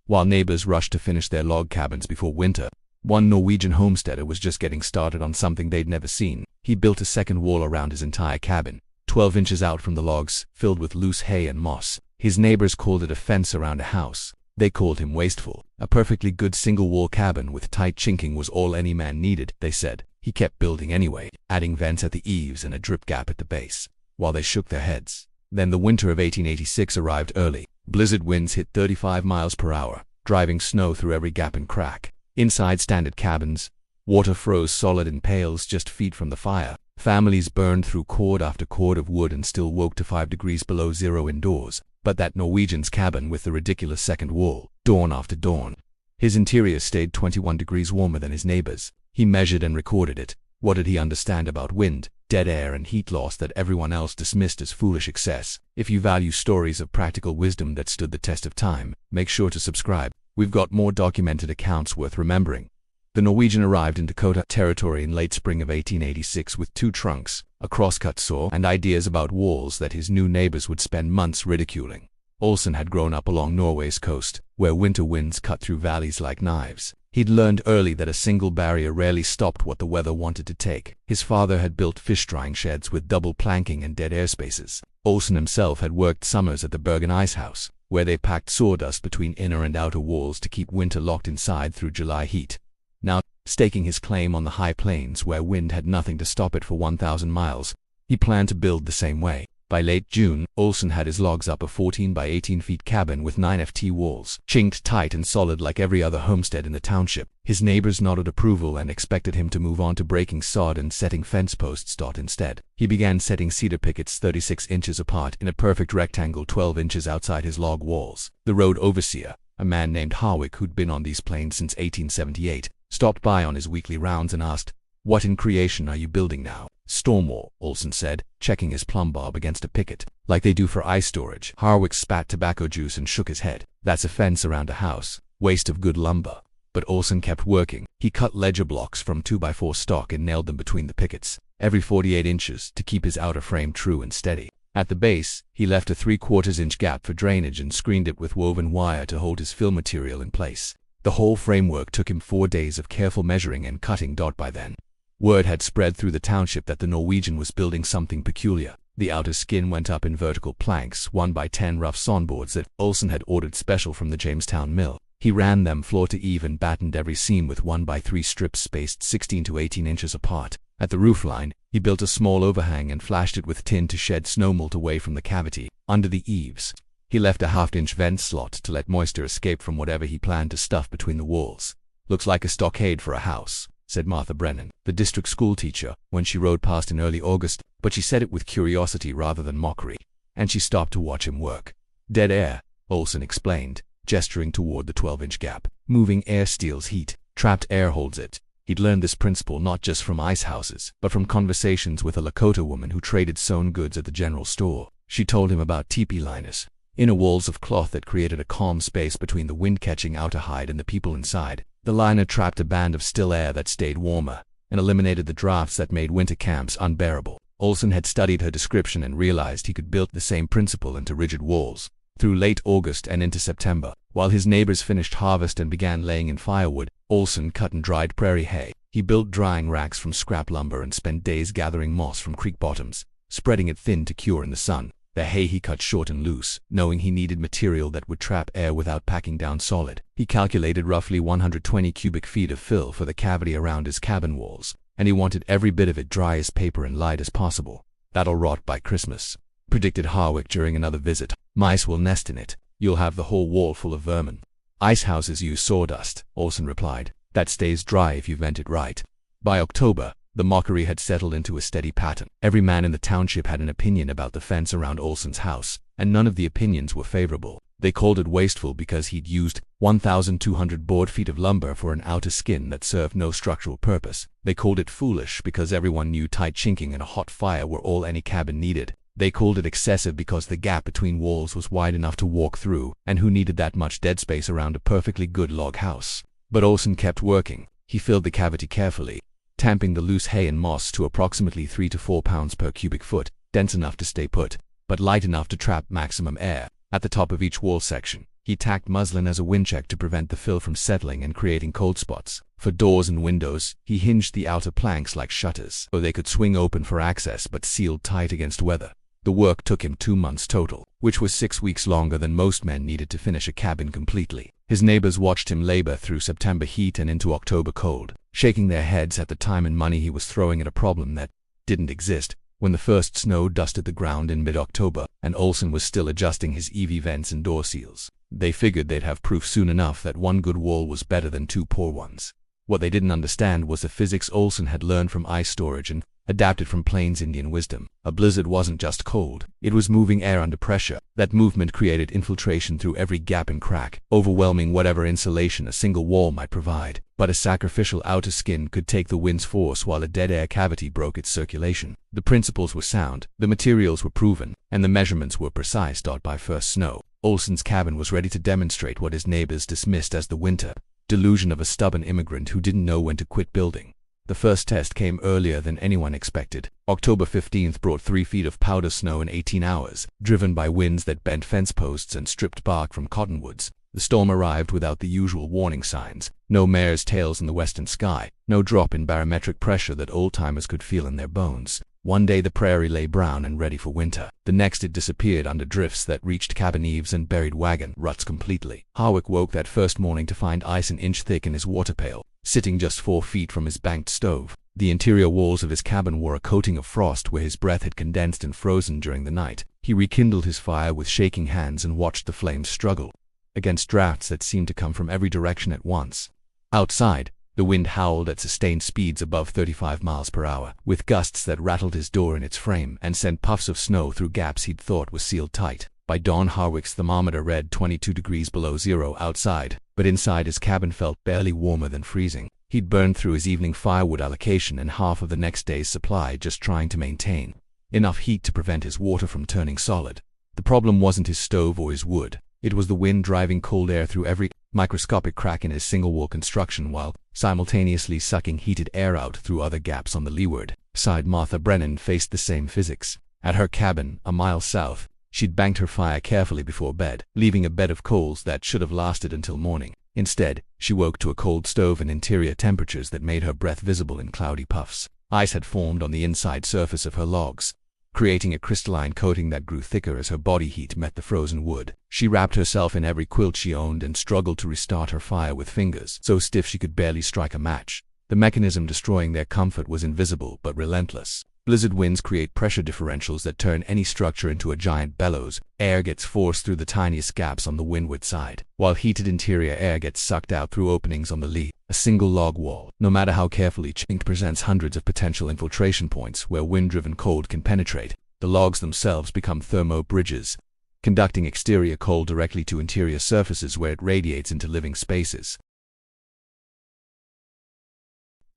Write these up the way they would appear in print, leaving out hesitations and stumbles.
while neighbors rushed to finish their log cabins before winter. One Norwegian homesteader was just getting started on something they'd never seen. He built a second wall around his entire cabin, 12 inches out from the logs, filled with loose hay and moss. His neighbors called it a fence around a house. They called him wasteful. A perfectly good single-wall cabin with tight chinking was all any man needed, they said. He kept building anyway, adding vents at the eaves and a drip gap at the base, while they shook their heads. Then the winter of 1886 arrived early. Blizzard winds hit 35 miles per hour, driving snow through every gap and crack. Inside standard cabins, water froze solid in pails just feet from the fire. Families burned through cord after cord of wood and still woke to 5 degrees below zero indoors. But that Norwegian's cabin with the ridiculous second wall, dawn after dawn. His interior stayed 21 degrees warmer than his neighbors. He measured and recorded it. What did he understand about wind, dead air and heat loss that everyone else dismissed as foolish excess? If you value stories of practical wisdom that stood the test of time, make sure to subscribe. We've got more documented accounts worth remembering. The Norwegian arrived in Dakota Territory in late spring of 1886 with 2 trunks, a crosscut saw, and ideas about walls that his new neighbors would spend months ridiculing. Olsen had grown up along Norway's coast, where winter winds cut through valleys like knives. He'd learned early that a single barrier rarely stopped what the weather wanted to take. His father had built fish-drying sheds with double planking and dead air spaces. Olsen himself had worked summers at the Bergen Ice House, where they packed sawdust between inner and outer walls to keep winter locked inside through July heat. Now, staking his claim on the high plains where wind had nothing to stop it for 1,000 miles, he planned to build the same way. By late June, Olsen had his logs up a 14 by 18 feet cabin with 9 FT walls, chinked tight and solid like every other homestead in the township. His neighbors nodded approval and expected him to move on to breaking sod and setting fence posts. Instead, he began setting cedar pickets 36 inches apart in a perfect rectangle 12 inches outside his log walls. The road overseer, a man named Harwick who'd been on these plains since 1878, stopped by on his weekly rounds and asked, "What in creation are you building now?" "Stormwall," Olsen said, checking his plumb bob against a picket, "like they do for ice storage." Harwick spat tobacco juice and shook his head. "That's a fence around a house. Waste of good lumber." But Olsen kept working. He cut ledger blocks from 2x4 stock and nailed them between the pickets, every 48 inches, to keep his outer frame true and steady. At the base, he left a 3/4 inch gap for drainage and screened it with woven wire to hold his fill material in place. The whole framework took him 4 days of careful measuring and cutting. By then, word had spread through the township that the Norwegian was building something peculiar. The outer skin went up in vertical planks, 1x10 rough sawnboards that Olsen had ordered special from the Jamestown mill. He ran them floor to eave and battened every seam with 1x3 strips spaced 16 to 18 inches apart. At the roofline, he built a small overhang and flashed it with tin to shed snowmelt away from the cavity. Under the eaves, he left a 1/2-inch vent slot to let moisture escape from whatever he planned to stuff between the walls. "Looks like a stockade for a house," said Martha Brennan, the district school teacher, when she rode past in early August, but she said it with curiosity rather than mockery, and she stopped to watch him work. "Dead air," Olsen explained, gesturing toward the 12-inch gap. "Moving air steals heat. Trapped air holds it." He'd learned this principle not just from ice houses, but from conversations with a Lakota woman who traded sewn goods at the general store. She told him about teepee liners, inner walls of cloth that created a calm space between the wind-catching outer hide and the people inside. The liner trapped a band of still air that stayed warmer, and eliminated the drafts that made winter camps unbearable. Olsen had studied her description and realized he could build the same principle into rigid walls. Through late August and into September, while his neighbors finished harvest and began laying in firewood, Olsen cut and dried prairie hay. He built drying racks from scrap lumber and spent days gathering moss from creek bottoms, spreading it thin to cure in the sun. The hay he cut short and loose, knowing he needed material that would trap air without packing down solid. He calculated roughly 120 cubic feet of fill for the cavity around his cabin walls, and he wanted every bit of it dry as paper and light as possible. "That'll rot by Christmas," predicted Harwick during another visit. "Mice will nest in it. You'll have the whole wall full of vermin." "Ice houses use sawdust," Olsen replied. "That stays dry if you vent it right." By October, the mockery had settled into a steady pattern. Every man in the township had an opinion about the fence around Olsen's house, and none of the opinions were favorable. They called it wasteful because he'd used 1,200 board feet of lumber for an outer skin that served no structural purpose. They called it foolish because everyone knew tight chinking and a hot fire were all any cabin needed. They called it excessive because the gap between walls was wide enough to walk through, and who needed that much dead space around a perfectly good log house? But Olsen kept working. He filled the cavity carefully, tamping the loose hay and moss to approximately 3 to 4 pounds per cubic foot, dense enough to stay put, but light enough to trap maximum air. At the top of each wall section, He tacked muslin as a wind check to prevent the fill from settling and creating cold spots. For doors and windows, he hinged the outer planks like shutters, so they could swing open for access but sealed tight against weather. The work took him 2 months total, which was 6 weeks longer than most men needed to finish a cabin completely. His neighbors watched him labor through September heat and into October cold, shaking their heads at the time and money he was throwing at a problem that didn't exist. When the first snow dusted the ground in mid-October, and Olsen was still adjusting his EV vents and door seals, they figured they'd have proof soon enough that one good wall was better than 2 poor ones. What they didn't understand was the physics Olsen had learned from ice storage and adapted from Plains Indian wisdom. A blizzard wasn't just cold, it was moving air under pressure. That movement created infiltration through every gap and crack, overwhelming whatever insulation a single wall might provide. But a sacrificial outer skin could take the wind's force while a dead air cavity broke its circulation. The principles were sound, the materials were proven, and the measurements were precise. By first snow, Olsen's cabin was ready to demonstrate what his neighbors dismissed as the winter delusion of a stubborn immigrant who didn't know when to quit building. The first test came earlier than anyone expected. October 15th brought 3 feet of powder snow in 18 hours, driven by winds that bent fence posts and stripped bark from cottonwoods. The storm arrived without the usual warning signs. No mare's tails in the western sky, no drop in barometric pressure that old-timers could feel in their bones. One day the prairie lay brown and ready for winter. The next it disappeared under drifts that reached cabin eaves and buried wagon ruts completely. Harwick woke that first morning to find ice an inch thick in his water pail, sitting just 4 feet from his banked stove. The interior walls of his cabin wore a coating of frost where his breath had condensed and frozen during the night. He rekindled his fire with shaking hands and watched the flames struggle against drafts that seemed to come from every direction at once. Outside, the wind howled at sustained speeds above 35 miles per hour, with gusts that rattled his door in its frame and sent puffs of snow through gaps he'd thought were sealed tight. By dawn, Harwick's thermometer read 22 degrees below zero outside, but inside his cabin felt barely warmer than freezing. He'd burned through his evening firewood allocation and half of the next day's supply just trying to maintain enough heat to prevent his water from turning solid. The problem wasn't his stove or his wood. It was the wind driving cold air through every microscopic crack in his single-wall construction while simultaneously sucking heated air out through other gaps on the leeward side. Martha Brennan faced the same physics. At her cabin, a mile south, she'd banked her fire carefully before bed, leaving a bed of coals that should have lasted until morning. Instead, she woke to a cold stove and interior temperatures that made her breath visible in cloudy puffs. Ice had formed on the inside surface of her logs, creating a crystalline coating that grew thicker as her body heat met the frozen wood. She wrapped herself in every quilt she owned and struggled to restart her fire with fingers so stiff she could barely strike a match. The mechanism destroying their comfort was invisible but relentless. Blizzard winds create pressure differentials that turn any structure into a giant bellows. Air gets forced through the tiniest gaps on the windward side, while heated interior air gets sucked out through openings on the lee. A single log wall, no matter how carefully chinked, presents hundreds of potential infiltration points where wind-driven cold can penetrate. The logs themselves become thermo bridges, conducting exterior cold directly to interior surfaces where it radiates into living spaces.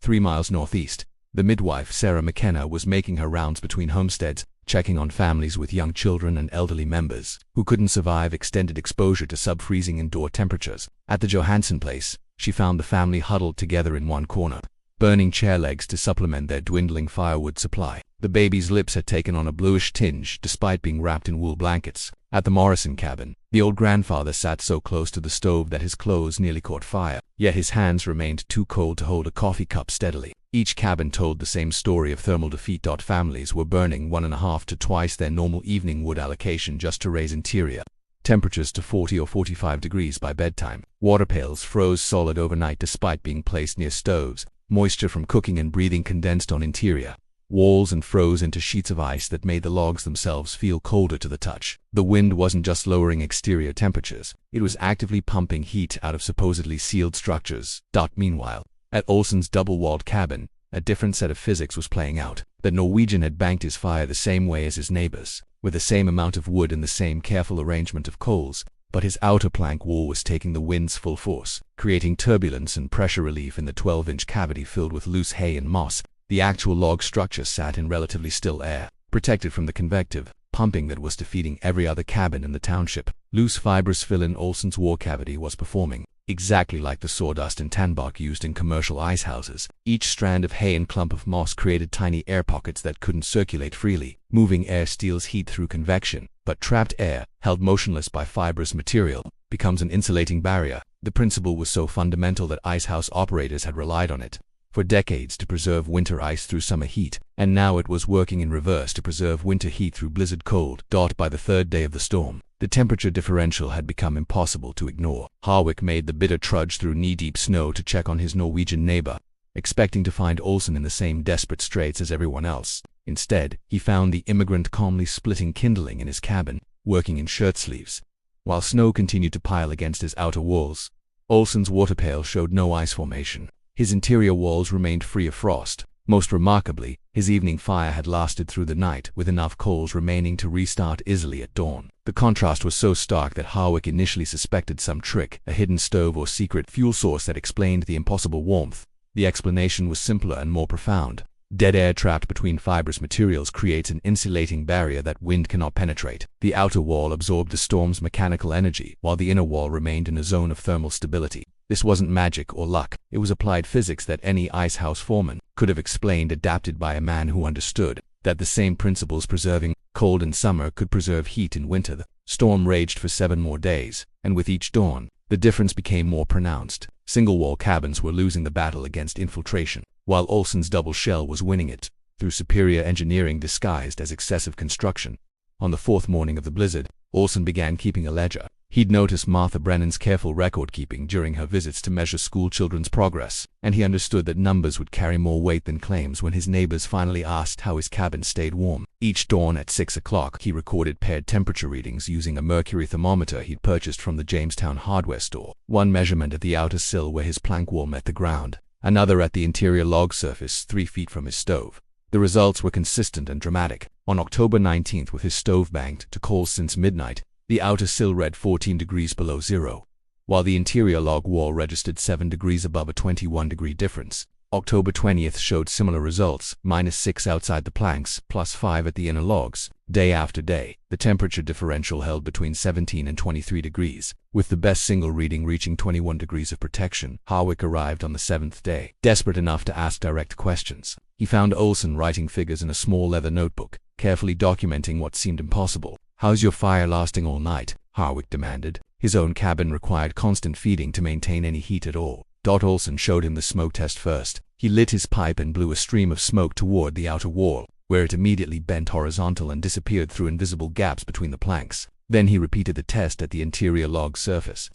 3 miles northeast, the midwife Sarah McKenna was making her rounds between homesteads, checking on families with young children and elderly members who couldn't survive extended exposure to sub-freezing indoor temperatures. At the Johansson place, she found the family huddled together in one corner, burning chair legs to supplement their dwindling firewood supply. The baby's lips had taken on a bluish tinge despite being wrapped in wool blankets. At the Morrison cabin, the old grandfather sat so close to the stove that his clothes nearly caught fire, yet his hands remained too cold to hold a coffee cup steadily. Each cabin told the same story of thermal defeat. Families were burning 1.5 to twice their normal evening wood allocation just to raise interior temperatures to 40 or 45 degrees by bedtime. Water pails froze solid overnight despite being placed near stoves. Moisture from cooking and breathing condensed on interior walls and froze into sheets of ice that made the logs themselves feel colder to the touch. The wind wasn't just lowering exterior temperatures, it was actively pumping heat out of supposedly sealed structures. Meanwhile, at Olsen's double-walled cabin, a different set of physics was playing out. The Norwegian had banked his fire the same way as his neighbors, with the same amount of wood and the same careful arrangement of coals, but his outer plank wall was taking the wind's full force, creating turbulence and pressure relief in the 12-inch cavity filled with loose hay and moss. The actual log structure sat in relatively still air, protected from the convective pumping that was defeating every other cabin in the township. Loose fibrous fill in Olsen's wall cavity was performing exactly like the sawdust and tanbark used in commercial ice houses. Each strand of hay and clump of moss created tiny air pockets that couldn't circulate freely. Moving air steals heat through convection, but trapped air, held motionless by fibrous material, becomes an insulating barrier. The principle was so fundamental that icehouse operators had relied on it for decades to preserve winter ice through summer heat, and now it was working in reverse to preserve winter heat through blizzard cold. By the third day of the storm, the temperature differential had become impossible to ignore. Harwick made the bitter trudge through knee-deep snow to check on his Norwegian neighbor, expecting to find Olsen in the same desperate straits as everyone else. Instead, he found the immigrant calmly splitting kindling in his cabin, working in shirt sleeves. While snow continued to pile against his outer walls, Olsen's water pail showed no ice formation. His interior walls remained free of frost. Most remarkably, his evening fire had lasted through the night, with enough coals remaining to restart easily at dawn. The contrast was so stark that Harwick initially suspected some trick, a hidden stove or secret fuel source that explained the impossible warmth. The explanation was simpler and more profound. Dead air trapped between fibrous materials creates an insulating barrier that wind cannot penetrate. The outer wall absorbed the storm's mechanical energy, while the inner wall remained in a zone of thermal stability. This wasn't magic or luck. It was applied physics that any icehouse foreman could have explained, adapted by a man who understood that the same principles preserving cold in summer could preserve heat in winter. The storm raged for 7 more days, and with each dawn, the difference became more pronounced. Single-wall cabins were losing the battle against infiltration, while Olsen's double shell was winning it through superior engineering disguised as excessive construction. On the 4th morning of the blizzard, Olsen began keeping a ledger. He'd noticed Martha Brennan's careful record-keeping during her visits to measure school children's progress, and he understood that numbers would carry more weight than claims when his neighbors finally asked how his cabin stayed warm. Each dawn at 6 o'clock, he recorded paired temperature readings using a mercury thermometer he'd purchased from the Jamestown hardware store. One measurement at the outer sill where his plank wall met the ground, another at the interior log surface 3 feet from his stove. The results were consistent and dramatic. On October 19th, with his stove banked to coals since midnight, the outer sill read 14 degrees below zero, while the interior log wall registered 7 degrees above, a 21-degree difference. October 20th showed similar results, -6 outside the planks, +5 at the inner logs. Day after day, the temperature differential held between 17 and 23 degrees, with the best single reading reaching 21 degrees of protection. Harwick arrived on the 7th day, desperate enough to ask direct questions. He found Olsen writing figures in a small leather notebook, carefully documenting what seemed impossible. "How's your fire lasting all night?" Harwick demanded. His own cabin required constant feeding to maintain any heat at all. Olsen showed him the smoke test first. He lit his pipe and blew a stream of smoke toward the outer wall, where it immediately bent horizontal and disappeared through invisible gaps between the planks. Then he repeated the test at the interior log surface.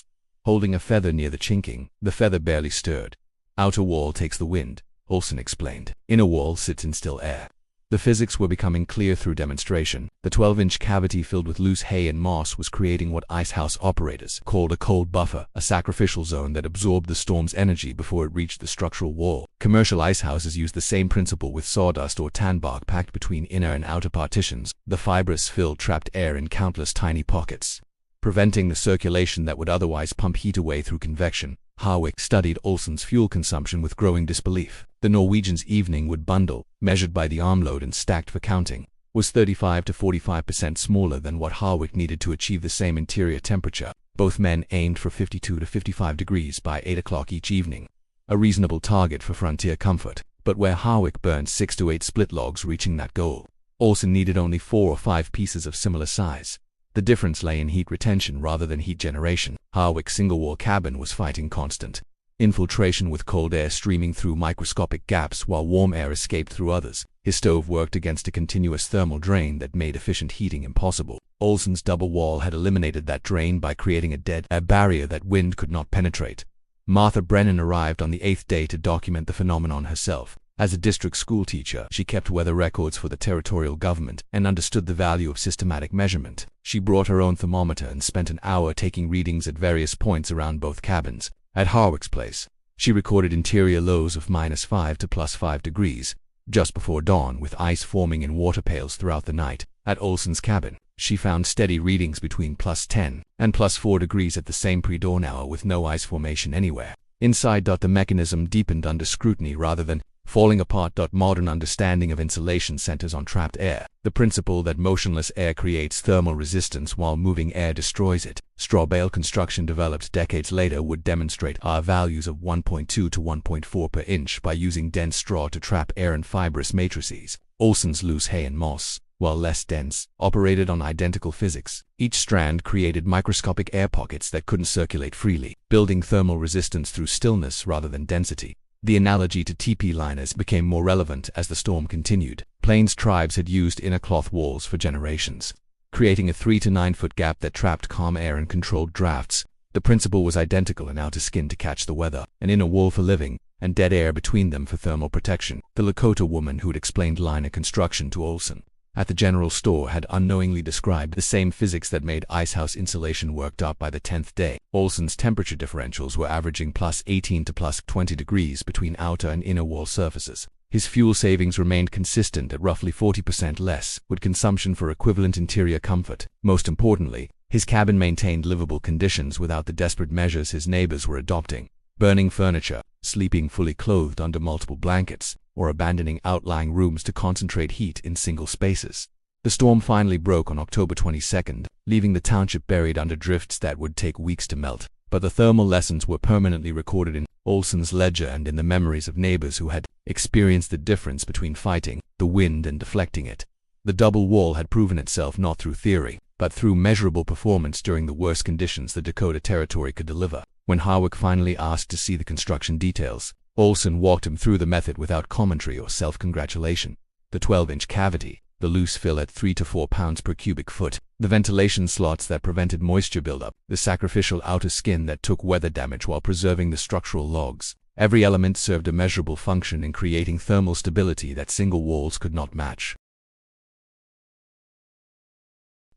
Holding a feather near the chinking, the feather barely stirred. "Outer wall takes the wind," Olsen explained. "Inner wall sits in still air." The physics were becoming clear through demonstration. The 12-inch cavity filled with loose hay and moss was creating what icehouse operators called a cold buffer, a sacrificial zone that absorbed the storm's energy before it reached the structural wall. Commercial icehouses use the same principle, with sawdust or tan bark packed between inner and outer partitions. The fibrous fill trapped air in countless tiny pockets, preventing the circulation that would otherwise pump heat away through convection. Harwick studied Olsen's fuel consumption with growing disbelief. The Norwegian's evening wood bundle, measured by the armload and stacked for counting, was 35 to 45% smaller than what Harwick needed to achieve the same interior temperature. Both men aimed for 52 to 55 degrees by 8 o'clock each evening, a reasonable target for frontier comfort. But where Harwick burned 6 to 8 split logs reaching that goal, Olsen needed only 4 or 5 pieces of similar size. The difference lay in heat retention rather than heat generation. Harwick's single-wall cabin was fighting constant infiltration, with cold air streaming through microscopic gaps while warm air escaped through others. His stove worked against a continuous thermal drain that made efficient heating impossible. Olsen's double wall had eliminated that drain by creating a dead air barrier that wind could not penetrate. Martha Brennan arrived on the 8th day to document the phenomenon herself. As a district school teacher, she kept weather records for the territorial government and understood the value of systematic measurement. She brought her own thermometer and spent an hour taking readings at various points around both cabins. At Harwick's place, she recorded interior lows of -5 to +5 degrees just before dawn, with ice forming in water pails throughout the night. At Olsen's cabin, she found steady readings between +10 and +4 degrees at the same pre-dawn hour, with no ice formation anywhere. Inside, the mechanism deepened under scrutiny rather than falling apart. Modern understanding of insulation centers on trapped air, the principle that motionless air creates thermal resistance while moving air destroys it. Straw bale construction, developed decades later, would demonstrate R values of 1.2 to 1.4 per inch by using dense straw to trap air in fibrous matrices. Olsen's loose hay and moss, while less dense, operated on identical physics. Each strand created microscopic air pockets that couldn't circulate freely, building thermal resistance through stillness rather than density. The analogy to teepee liners became more relevant as the storm continued. Plains tribes had used inner cloth walls for generations, creating a 3 to 9 foot gap that trapped calm air and controlled drafts. The principle was identical: an outer skin to catch the weather, an inner wall for living, and dead air between them for thermal protection. The Lakota woman who'd explained liner construction to Olson at the general store had unknowingly described the same physics that made icehouse insulation worked up by the 10th day. Olson's temperature differentials were averaging +18 to +20 degrees between outer and inner wall surfaces. His fuel savings remained consistent at roughly 40% less wood consumption for equivalent interior comfort. Most importantly, his cabin maintained livable conditions without the desperate measures his neighbors were adopting: burning furniture, sleeping fully clothed under multiple blankets, or abandoning outlying rooms to concentrate heat in single spaces. The storm finally broke on October 22nd, leaving the township buried under drifts that would take weeks to melt. But the thermal lessons were permanently recorded in Olson's ledger and in the memories of neighbors who had experienced the difference between fighting the wind and deflecting it. The double wall had proven itself not through theory, but through measurable performance during the worst conditions the Dakota Territory could deliver. When Harwick finally asked to see the construction details, Olson walked him through the method without commentary or self-congratulation. The 12-inch cavity, the loose fill at 3 to 4 pounds per cubic foot, the ventilation slots that prevented moisture buildup, the sacrificial outer skin that took weather damage while preserving the structural logs. Every element served a measurable function in creating thermal stability that single walls could not match.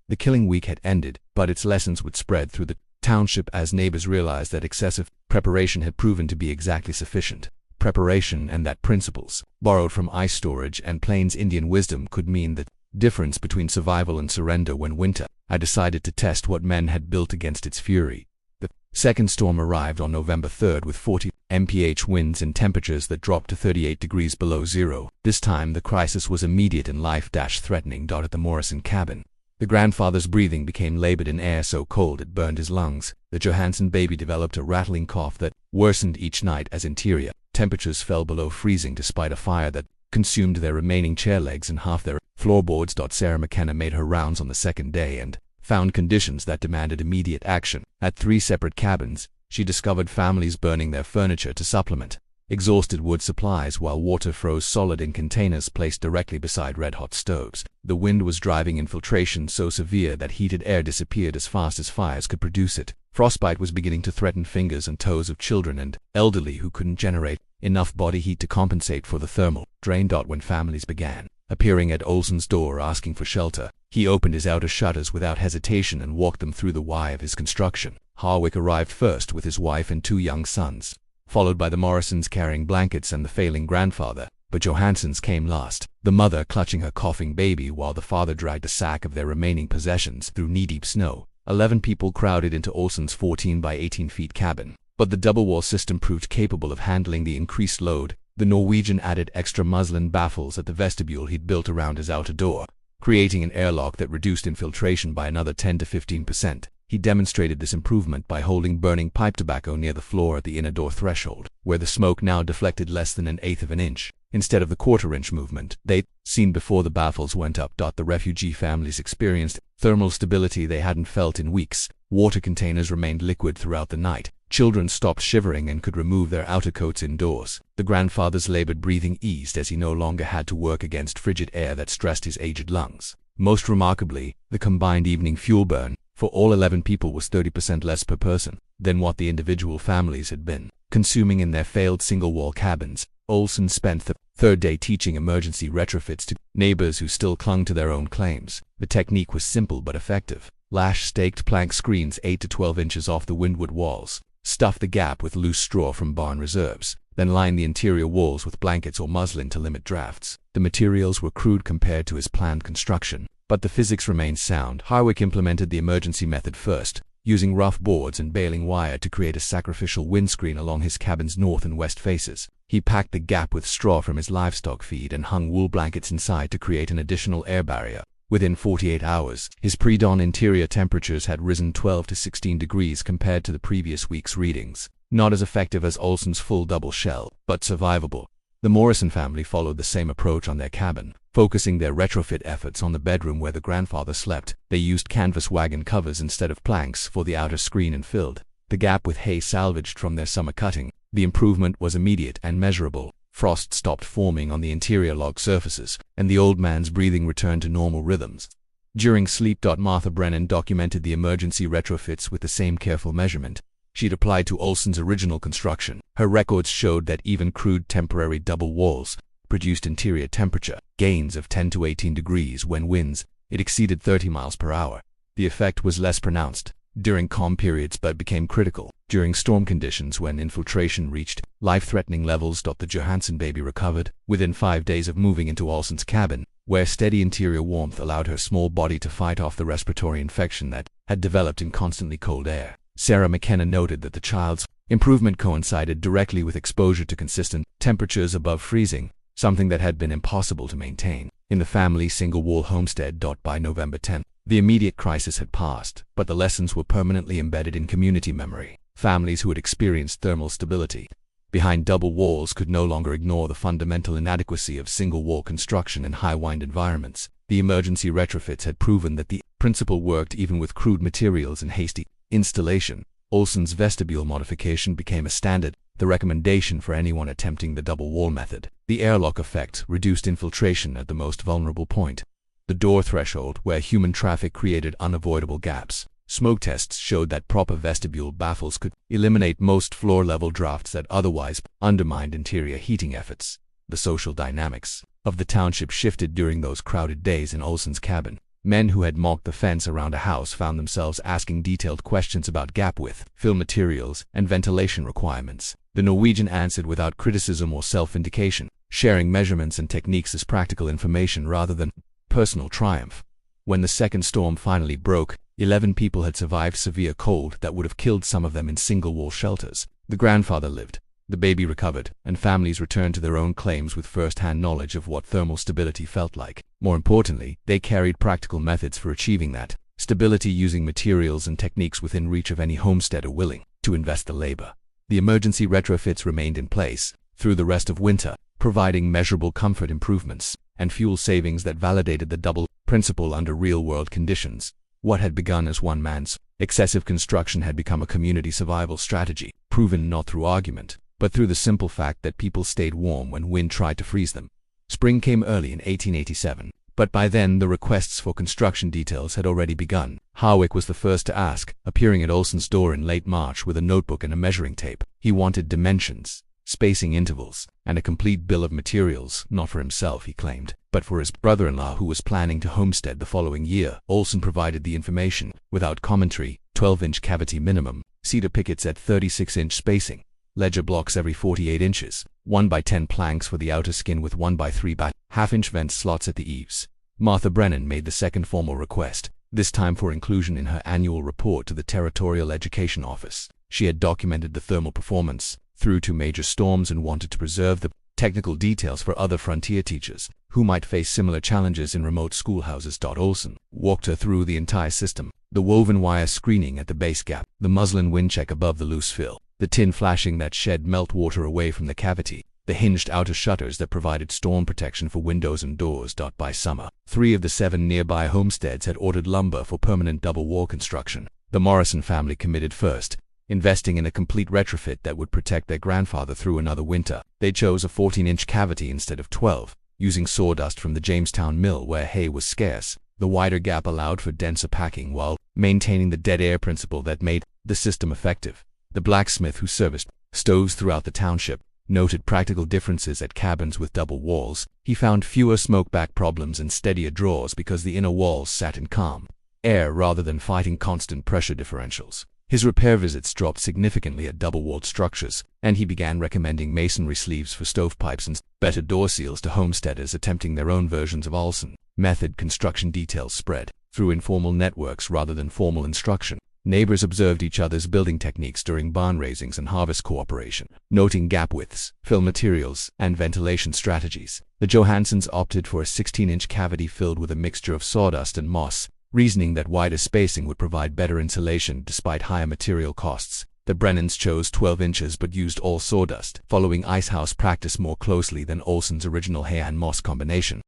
The killing week had ended, but its lessons would spread through the township as neighbors realized that excessive preparation had proven to be exactly sufficient. Preparation, and that principles, borrowed from ice storage and Plains Indian wisdom, could mean the difference between survival and surrender when winter had decided to test what men had built against its fury. The second storm arrived on November 3rd with 40 mph winds and temperatures that dropped to 38 degrees below zero. This time the crisis was immediate and life-threatening. At the Morrison cabin, the grandfather's breathing became labored in air so cold it burned his lungs. The Johansson baby developed a rattling cough that worsened each night as interior temperatures fell below freezing despite a fire that consumed their remaining chair legs and half their floorboards. Sarah McKenna made her rounds on the second day and found conditions that demanded immediate action. At 3 separate cabins, she discovered families burning their furniture to supplement exhausted wood supplies while water froze solid in containers placed directly beside red-hot stoves. The wind was driving infiltration so severe that heated air disappeared as fast as fires could produce it. Frostbite was beginning to threaten fingers and toes of children and elderly who couldn't generate enough body heat to compensate for the thermal drain. When families began appearing at Olson's door asking for shelter, he opened his outer shutters without hesitation and walked them through the why of his construction. Harwick arrived first with his wife and 2 young sons, followed by the Morrisons carrying blankets and the failing grandfather, but Johansson's came last, the mother clutching her coughing baby while the father dragged a sack of their remaining possessions through knee-deep snow. 11 people crowded into Olson's 14 by 18 feet cabin, but the double-wall system proved capable of handling the increased load. The Norwegian added extra muslin baffles at the vestibule he'd built around his outer door, creating an airlock that reduced infiltration by another 10 to 15%. He demonstrated this improvement by holding burning pipe tobacco near the floor at the inner door threshold, where the smoke now deflected less than 1/8 of an inch, instead of the 1/4 inch movement they'd seen before the baffles went up. The refugee families experienced thermal stability they hadn't felt in weeks. Water containers remained liquid throughout the night. Children stopped shivering and could remove their outer coats indoors. The grandfather's labored breathing eased as he no longer had to work against frigid air that stressed his aged lungs. Most remarkably, the combined evening fuel burn for all 11 people was 30% less per person than what the individual families had been consuming in their failed single-wall cabins. Olson spent the third day teaching emergency retrofits to neighbors who still clung to their own claims. The technique was simple but effective. Lash staked plank screens 8 to 12 inches off the windward walls, stuff the gap with loose straw from barn reserves, then line the interior walls with blankets or muslin to limit drafts. The materials were crude compared to his planned construction, but the physics remained sound. Harwick implemented the emergency method first, using rough boards and baling wire to create a sacrificial windscreen along his cabin's north and west faces. He packed the gap with straw from his livestock feed and hung wool blankets inside to create an additional air barrier. Within 48 hours, his pre-dawn interior temperatures had risen 12 to 16 degrees compared to the previous week's readings. Not as effective as Olson's full double shell, but survivable. The Morrison family followed the same approach on their cabin, focusing their retrofit efforts on the bedroom where the grandfather slept. They used canvas wagon covers instead of planks for the outer screen and filled the gap with hay salvaged from their summer cutting. The improvement was immediate and measurable. Frost stopped forming on the interior log surfaces, and the old man's breathing returned to normal rhythms. During sleep, Martha Brennan documented the emergency retrofits with the same careful measurement she'd applied to Olson's original construction. Her records showed that even crude temporary double walls produced interior temperature gains of 10 to 18 degrees when winds exceeded 30 miles per hour. The effect was less pronounced during calm periods but became critical during storm conditions when infiltration reached life-threatening levels. The Johansson baby recovered within 5 days of moving into Olson's cabin, where steady interior warmth allowed her small body to fight off the respiratory infection that had developed in constantly cold air. Sarah McKenna noted that the child's improvement coincided directly with exposure to consistent temperatures above freezing, something that had been impossible to maintain in the family single-wall homestead. By November 10, the immediate crisis had passed, but the lessons were permanently embedded in community memory. Families who had experienced thermal stability behind double walls could no longer ignore the fundamental inadequacy of single-wall construction in high-wind environments. The emergency retrofits had proven that the principle worked even with crude materials and hasty installation. Olson's vestibule modification became a standard, the recommendation for anyone attempting the double wall method. The airlock effect reduced infiltration at the most vulnerable point, the door threshold, where human traffic created unavoidable gaps. Smoke tests showed that proper vestibule baffles could eliminate most floor-level drafts that otherwise undermined interior heating efforts. The social dynamics of the township shifted during those crowded days in Olson's cabin. Men who had mocked the fence around a house found themselves asking detailed questions about gap width, fill materials, and ventilation requirements. The Norwegian answered without criticism or self-indication, sharing measurements and techniques as practical information rather than personal triumph. When the second storm finally broke, 11 people had survived severe cold that would have killed some of them in single-wall shelters. The grandfather lived, the baby recovered, and families returned to their own claims with first-hand knowledge of what thermal stability felt like. More importantly, they carried practical methods for achieving that stability using materials and techniques within reach of any homesteader willing to invest the labor. The emergency retrofits remained in place through the rest of winter, providing measurable comfort improvements and fuel savings that validated the double principle under real-world conditions. What had begun as one man's excessive construction had become a community survival strategy, proven not through argument, but through the simple fact that people stayed warm when wind tried to freeze them. Spring came early in 1887, but by then the requests for construction details had already begun. Harwick was the first to ask, appearing at Olson's door in late March with a notebook and a measuring tape. He wanted dimensions, spacing intervals, and a complete bill of materials, not for himself, he claimed, but for his brother-in-law who was planning to homestead the following year. Olson provided the information, without commentary: 12-inch cavity minimum, cedar pickets at 36-inch spacing, ledger blocks every 48 inches, 1x10 planks for the outer skin with 1x3 half-inch vent slots at the eaves. Martha Brennan made the second formal request, this time for inclusion in her annual report to the Territorial Education Office. She had documented the thermal performance through 2 major storms and wanted to preserve the technical details for other frontier teachers who might face similar challenges in remote schoolhouses. Olson walked her through the entire system: the woven wire screening at the base gap, the muslin wind check above the loose fill, the tin flashing that shed meltwater away from the cavity, the hinged outer shutters that provided storm protection for windows and doors. By summer, 3 of the 7 nearby homesteads had ordered lumber for permanent double-wall construction. The Morrison family committed first, investing in a complete retrofit that would protect their grandfather through another winter. They chose a 14-inch cavity instead of 12, using sawdust from the Jamestown mill where hay was scarce. The wider gap allowed for denser packing while maintaining the dead air principle that made the system effective. The blacksmith who serviced stoves throughout the township noted practical differences at cabins with double walls. He found fewer smoke-back problems and steadier draws because the inner walls sat in calm air rather than fighting constant pressure differentials. His repair visits dropped significantly at double-walled structures, and he began recommending masonry sleeves for stovepipes and better door seals to homesteaders attempting their own versions of Olson method. Construction details spread through informal networks rather than formal instruction. Neighbors observed each other's building techniques during barn raisings and harvest cooperation, noting gap widths, fill materials, and ventilation strategies. The Johanssons opted for a 16-inch cavity filled with a mixture of sawdust and moss, reasoning that wider spacing would provide better insulation despite higher material costs. The Brennans chose 12 inches but used all sawdust, following icehouse practice more closely than Olson's original hay and moss combination.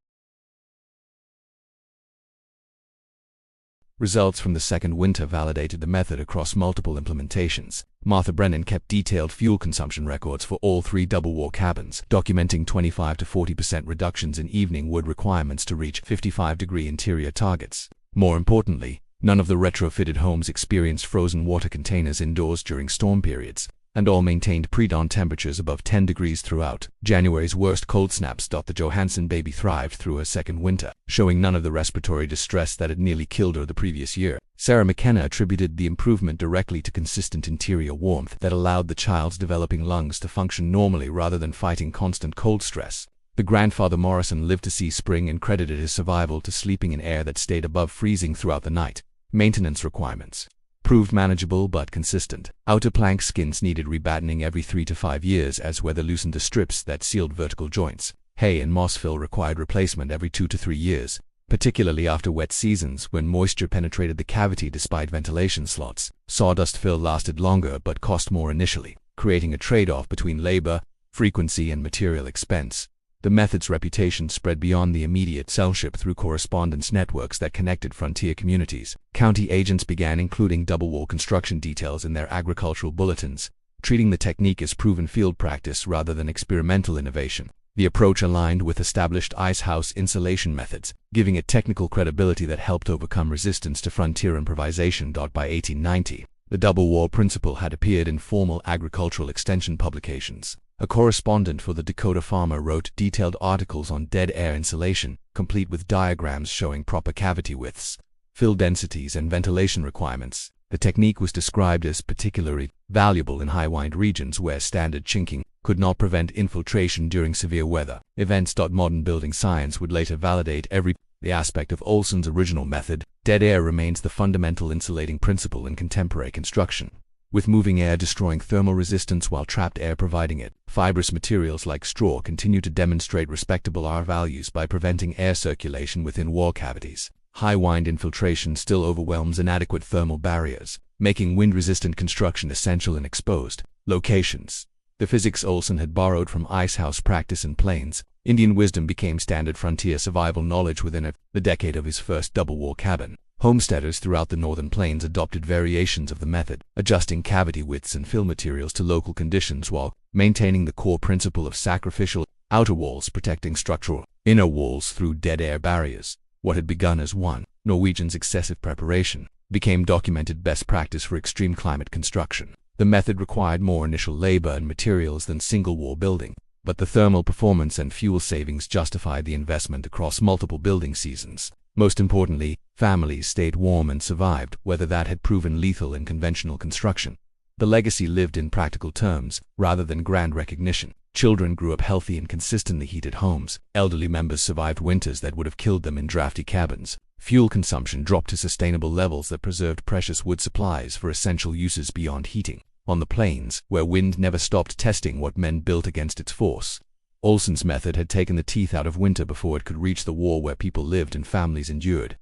Results from the second winter validated the method across multiple implementations. Martha Brennan kept detailed fuel consumption records for all 3 double-wall cabins, documenting 25 to 40% reductions in evening wood requirements to reach 55-degree interior targets. More importantly, none of the retrofitted homes experienced frozen water containers indoors during storm periods, and all maintained pre-dawn temperatures above 10 degrees throughout January's worst cold snaps. The Johansson baby thrived through her second winter, showing none of the respiratory distress that had nearly killed her the previous year. Sarah McKenna attributed the improvement directly to consistent interior warmth that allowed the child's developing lungs to function normally rather than fighting constant cold stress. The grandfather Morrison lived to see spring and credited his survival to sleeping in air that stayed above freezing throughout the night. Maintenance requirements proved manageable but consistent. Outer plank skins needed rebattening every 3 to 5 years as weather loosened the strips that sealed vertical joints. Hay and moss fill required replacement every 2 to 3 years, particularly after wet seasons when moisture penetrated the cavity despite ventilation slots. Sawdust fill lasted longer but cost more initially, creating a trade-off between labor, frequency, and material expense. The method's reputation spread beyond the immediate sellship through correspondence networks that connected frontier communities. County agents began including double-wall construction details in their agricultural bulletins, treating the technique as proven field practice rather than experimental innovation. The approach aligned with established icehouse insulation methods, giving it technical credibility that helped overcome resistance to frontier improvisation. By 1890, the double-wall principle had appeared in formal agricultural extension publications. A correspondent for the Dakota Farmer wrote detailed articles on dead air insulation, complete with diagrams showing proper cavity widths, fill densities, and ventilation requirements. The technique was described as particularly valuable in high-wind regions where standard chinking could not prevent infiltration during severe weather events. Modern building science would later validate every aspect of Olson's original method. Dead air remains the fundamental insulating principle in contemporary construction, with moving air destroying thermal resistance while trapped air providing it. Fibrous materials like straw continue to demonstrate respectable R values by preventing air circulation within wall cavities. High wind infiltration still overwhelms inadequate thermal barriers, making wind-resistant construction essential in exposed locations. The physics Olson had borrowed from icehouse practice in plains, Indian wisdom became standard frontier survival knowledge within the decade of his first double-wall cabin. Homesteaders throughout the northern plains adopted variations of the method, adjusting cavity widths and fill materials to local conditions while maintaining the core principle of sacrificial outer walls protecting structural inner walls through dead air barriers. What had begun as one Norwegian's excessive preparation became documented best practice for extreme climate construction. The method required more initial labor and materials than single-wall building, but the thermal performance and fuel savings justified the investment across multiple building seasons. Most importantly, families stayed warm and survived, whether that had proven lethal in conventional construction. The legacy lived in practical terms, rather than grand recognition. Children grew up healthy in consistently heated homes. Elderly members survived winters that would have killed them in drafty cabins. Fuel consumption dropped to sustainable levels that preserved precious wood supplies for essential uses beyond heating. On the plains, where wind never stopped testing what men built against its force, Olson's method had taken the teeth out of winter before it could reach the wall where people lived and families endured.